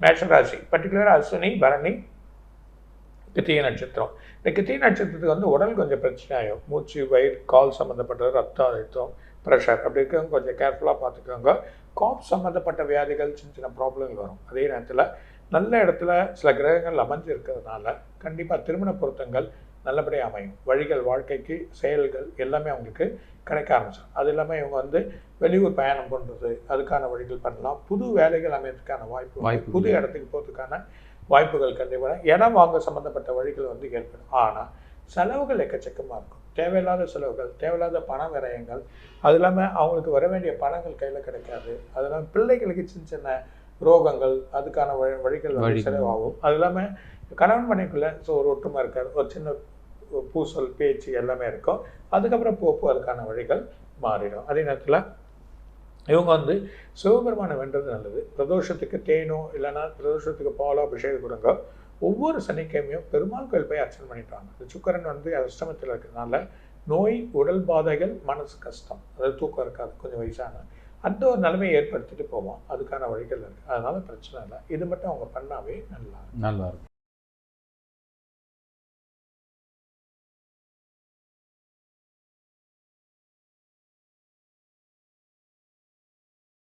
மேஷராசி பர்டிகுலராக அஸ்வினி பரணி கிருத்திகை நட்சத்திரம். இந்த கிருத்திகை நட்சத்திரத்துக்கு வந்து உடல் கொஞ்சம் பிரச்சனை ஆகும். மூச்சு, வயிறு, கால் சம்மந்தப்பட்ட ரத்தம் அழுத்தம், ப்ரெஷர் அப்படி இருக்கவங்க கொஞ்சம் கேர்ஃபுல்லாக பார்த்துக்கோங்க. காப் சம்மந்தப்பட்ட வியாதிகள் சின்ன சின்ன ப்ராப்ளங்கள் வரும். அதே நேரத்தில் நல்ல இடத்துல சில கிரகங்கள் அமைஞ்சு இருக்கிறதுனால கண்டிப்பாக திருமண பொருத்தங்கள் நல்லபடியாக அமையும். வழிகள், வாழ்க்கைக்கு செயல்கள் எல்லாமே அவங்களுக்கு கிடைக்க ஆரம்பிச்சிடும். அது இல்லாமல் இவங்க வந்து வெளியூர் பயணம் பண்ணுறது அதுக்கான வழிகள் பண்ணலாம். புது வேலைகள் அமையறதுக்கான வாய்ப்பு, புது இடத்துக்கு போகிறதுக்கான வாய்ப்புகள் கண்டிப்பாக இடம் வாங்க சம்மந்தப்பட்ட வழிகள் வந்து ஏற்படும். ஆனால் செலவுகள் எக்கச்சக்கமாக இருக்கும். தேவையில்லாத செலவுகள், தேவையில்லாத பண விரயங்கள், அது இல்லாமல் அவங்களுக்கு வர வேண்டிய பணங்கள் கையில் கிடைக்காது. அது இல்லாமல் பிள்ளைகளுக்கு சின்ன சின்ன ரோகங்கள் அதுக்கான வழிகள் வந்து செலவாகும். அது இல்லாமல் கணவன் மனைவிக்குள்ளே ஒரு ஒற்றுமை இருக்காது. ஒரு சின்ன பூசல் பேச்சு எல்லாமே இருக்கும். அதுக்கப்புறம் போப்பு அதுக்கான வழிகள் மாறிடும். அதே நேரத்தில் இவங்க வந்து சிவபெருமானை வென்றது நல்லது. பிரதோஷத்துக்கு தேனோ இல்லைன்னா பிரதோஷத்துக்கு பாலோ அபிஷேகம் கொடுங்க. ஒவ்வொரு சனிக்கிழமையும் பெருமாள் கோயில் போய் அர்ச்சனை பண்ணிட்டாங்க. இந்த சுக்கரன் வந்து அஷ்டமத்தில் இருக்கிறதுனால நோய், உடல் பாதைகள், மனசு கஷ்டம், அதாவது தூக்கம் இருக்காது, கொஞ்சம் வயசான அந்த ஒரு நிலைமையை ஏற்படுத்திட்டு போவோம். அதுக்கான வழிகள் இருக்குது. அதனால பிரச்சனை இல்லை. இது மட்டும் அவங்க பண்ணாவே நல்லா இருக்கும்.